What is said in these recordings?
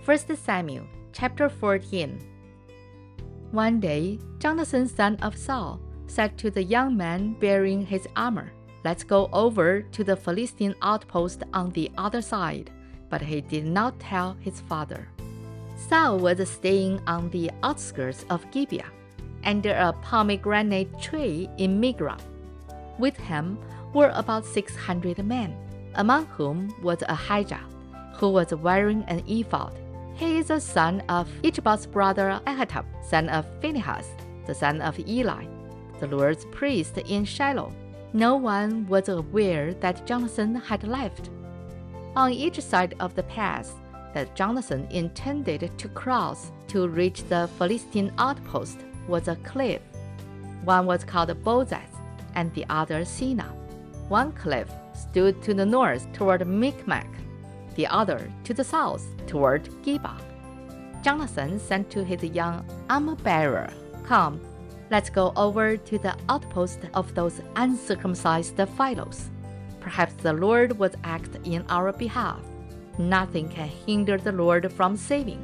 1 Samuel chapter 14. One day, Jonathan, son of Saul, said to the young man bearing his armor, "Let's go over to the Philistine outpost on the other side." But he did not tell his father. Saul was staying on the outskirts of Gibeah, under a pomegranate tree in Migron. With him were about 600 men, among whom was Ahijah, who was wearing an ephod. He is a son of Ichabod's brother Ahitub, son of Phinehas, the son of Eli, the Lord's priest in Shiloh. No one was aware that Jonathan had left. On each side of the pass that Jonathan intended to cross to reach the Philistine outpost was a cliff. One was called Bozez, and the other Sina. One cliff stood to the north toward Michmac, the other to the south toward Geba. Jonathan said to his young armor-bearer, "Come, let's go over to the outpost of those uncircumcised Philistines. Perhaps the Lord will act in our behalf. Nothing can hinder the Lord from saving,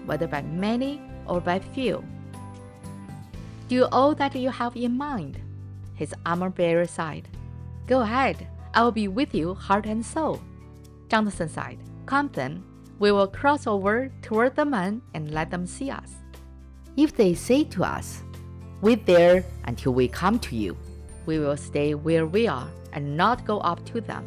whether by many or by few. Do all that you have in mind." His armor-bearer sighed. "Go ahead, I will be with you heart and soul." Jonathan sighed, "Come then, we will cross over toward the men and let them see us. If they say to us, 'Wait there until we come to you,' we will stay where we are and not go up to them.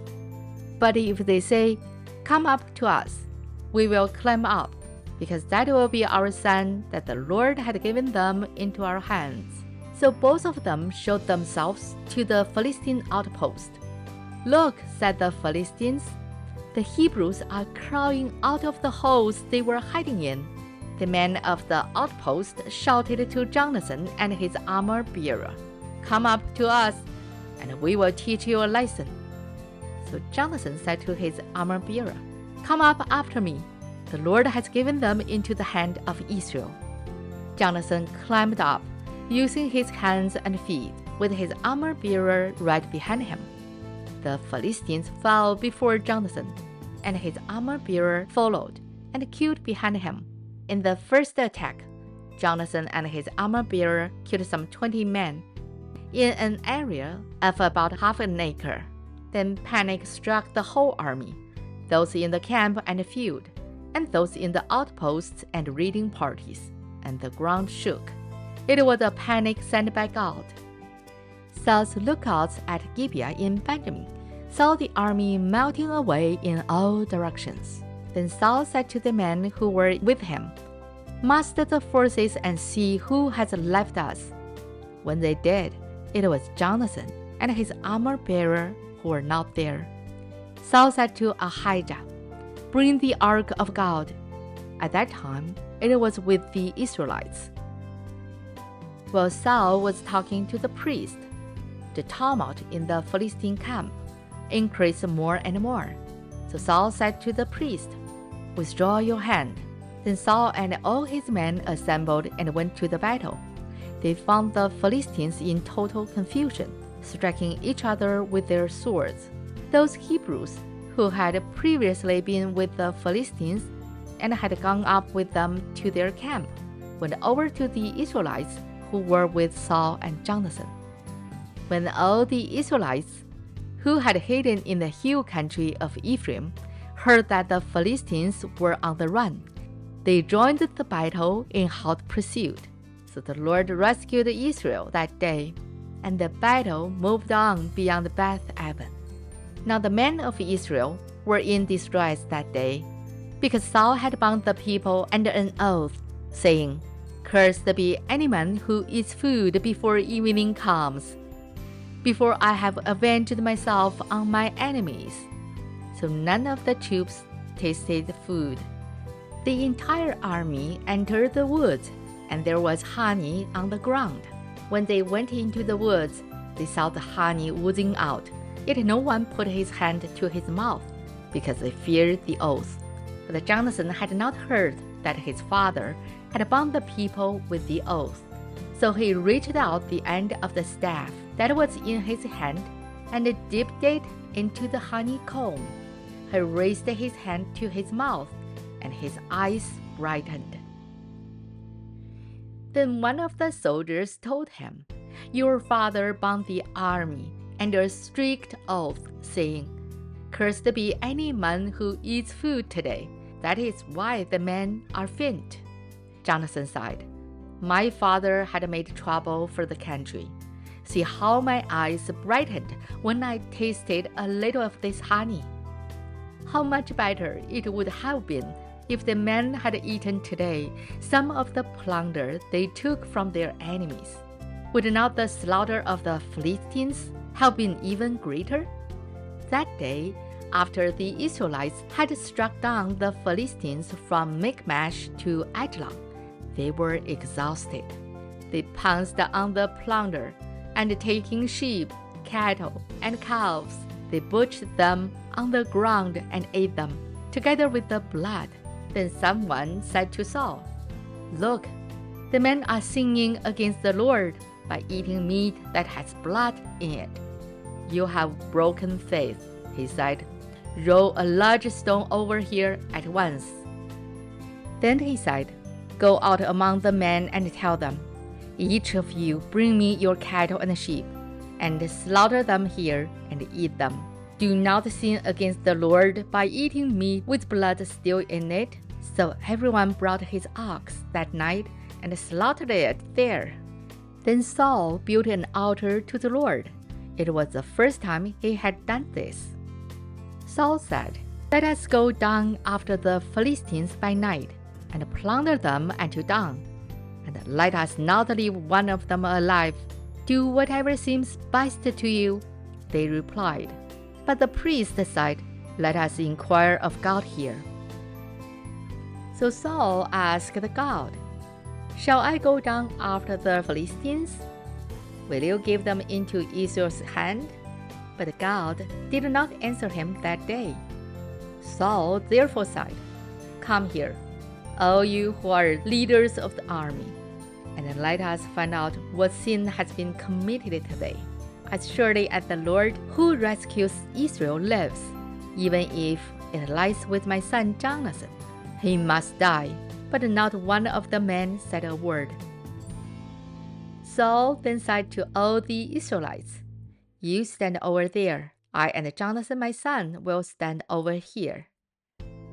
But if they say, 'Come up to us,' we will climb up, because that will be our sign that the Lord had given them into our hands." So both of them showed themselves to the Philistine outpost. "Look," said the Philistines, "the Hebrews are crawling out of the holes they were hiding in." The men of the outpost shouted to Jonathan and his armor-bearer, "Come up to us, and we will teach you a lesson." So Jonathan said to his armor-bearer, "Come up after me. The Lord has given them into the hand of Israel." Jonathan climbed up, using his hands and feet, with his armor-bearer right behind him. The Philistines fell before Jonathan, and his armor-bearer followed and killed behind him. In the first attack, Jonathan and his armor-bearer killed some 20 men in an area of about half an acre. Then panic struck the whole army, those in the camp and field, and those in the outposts and raiding parties, and the ground shook. It was a panic sent by God. Saul's lookouts at Gibeah in Benjamin saw the army melting away in all directions. Then Saul said to the men who were with him, "Muster the forces and see who has left us." When they did, it was Jonathan and his armor-bearer who were not there. Saul said to Ahijah, "Bring the ark of God." At that time, it was with the Israelites. While Saul was talking to the priest, the tumult in the Philistine camp increased more and more. So Saul said to the priest, "Withdraw your hand." Then Saul and all his men assembled and went to the battle. They found the Philistines in total confusion, striking each other with their swords. Those Hebrews who had previously been with the Philistines and had gone up with them to their camp went over to the Israelites who were with Saul and Jonathan. When all the Israelites who had hidden in the hill country of Ephraim heard that the Philistines were on the run, they joined the battle in hot pursuit. So the Lord rescued Israel that day, and the battle moved on beyond Beth-aven. Now the men of Israel were in distress that day, because Saul had bound the people under an oath, saying, "Cursed be any man who eats food before evening comes, before I have avenged myself on my enemies." So none of the troops tasted food. The entire army entered the woods, and there was honey on the ground. When they went into the woods, they saw the honey oozing out, yet no one put his hand to his mouth, because they feared the oath. But Jonathan had not heard that his father had bound the people with the oath. So he reached out the end of the staff that was in his hand and dipped it into the honeycomb. He raised his hand to his mouth and his eyes brightened. Then one of the soldiers told him, "Your father bound the army under a strict oath, saying, 'Cursed be any man who eats food today. That is why the men are faint.'" Jonathan sighed, "My father had made trouble for the country. See how my eyes brightened when I tasted a little of this honey. How much better it would have been if the men had eaten today some of the plunder they took from their enemies. Would not the slaughter of the Philistines have been even greater?" That day, after the Israelites had struck down the Philistines from Michmash to Ajalon, they were exhausted. They pounced on the plunder, and taking sheep, cattle, and calves, they butchered them on the ground and ate them, together with the blood. Then someone said to Saul, "Look, the men are sinning against the Lord by eating meat that has blood in it." "You have broken faith," he said. "Roll a large stone over here at once." Then he said, "Go out among the men and tell them, 'Each of you bring me your cattle and sheep, and slaughter them here and eat them. Do not sin against the Lord by eating meat with blood still in it.'" So everyone brought his ox that night and slaughtered it there. Then Saul built an altar to the Lord. It was the first time he had done this. Saul said, "Let us go down after the Philistines by night, and plunder them until dawn. And let us not leave one of them alive. Do whatever seems best to you." They replied. But the priest said, "Let us inquire of God here." So Saul asked God, "Shall I go down after the Philistines? Will you give them into Israel's hand?" But God did not answer him that day. Saul therefore said, "Come here, all you who are leaders of the army, and let us find out what sin has been committed today. As surely as the Lord who rescues Israel lives, even if it lies with my son Jonathan, he must die." But not one of the men said a word. Saul then said to all the Israelites, "You stand over there. I and Jonathan my son will stand over here."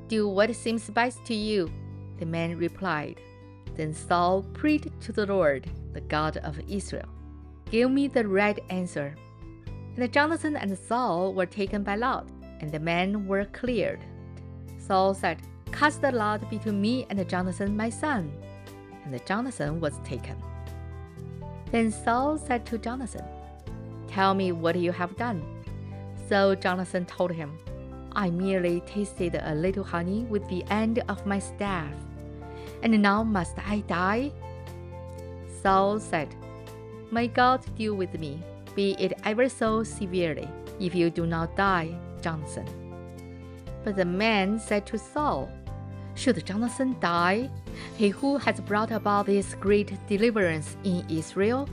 "Do what seems best to you," the men replied. Then Saul prayed to the Lord, the God of Israel, "Give me the right answer." And Jonathan and Saul were taken by lot, and the men were cleared. Saul said, "Cast the lot between me and Jonathan my son." And Jonathan was taken. Then Saul said to Jonathan, "Tell me what you have done." So Jonathan told him, "I merely tasted a little honey with the end of my staff. And now must I die?" Saul said, "May God deal with me, be it ever so severely, if you do not die, Jonathan." But the man said to Saul, "Should Jonathan die, he who has brought about this great deliverance in Israel?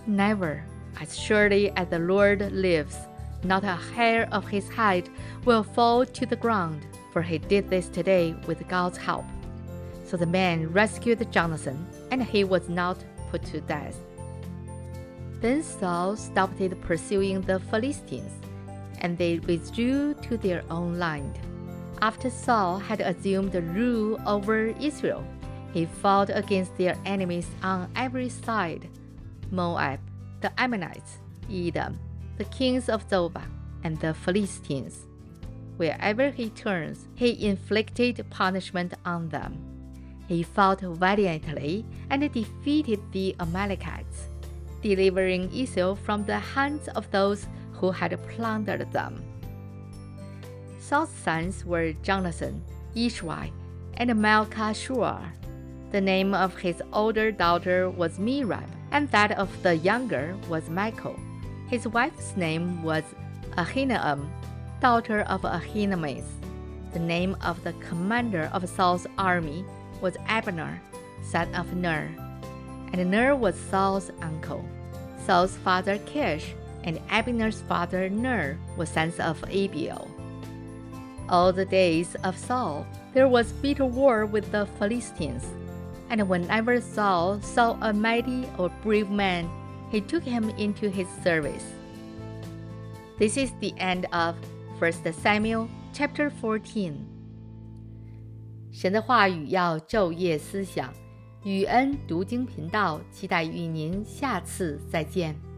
Never, as surely as the Lord lives, not a hair of his head will fall to the ground, for he did this today with God's help." So the man rescued Jonathan, and he was not put to death. Then Saul stopped pursuing the Philistines, and they withdrew to their own land. After Saul had assumed rule over Israel, he fought against their enemies on every side: Moab, the Ammonites, Edom, the kings of Zobah, and the Philistines. Wherever he turns, he inflicted punishment on them. He fought valiantly and defeated the Amalekites, delivering Israel from the hands of those who had plundered them. Saul's sons were Jonathan, Ishwi, and Malchishua. The name of his older daughter was Merab, and that of the younger was Michal. His wife's name was Ahinoam, daughter of Ahinoam. The name of the commander of Saul's army was Abner, son of Ner. And Ner was Saul's uncle. Saul's father Kish and Abner's father Ner were sons of Abiel. All the days of Saul, there was bitter war with the Philistines, and whenever Saul saw a mighty or brave man, he took him into his service. This is the end of 1 Samuel chapter 14. 神的话语要昼夜思想，雨恩读经频道期待与您下次再见。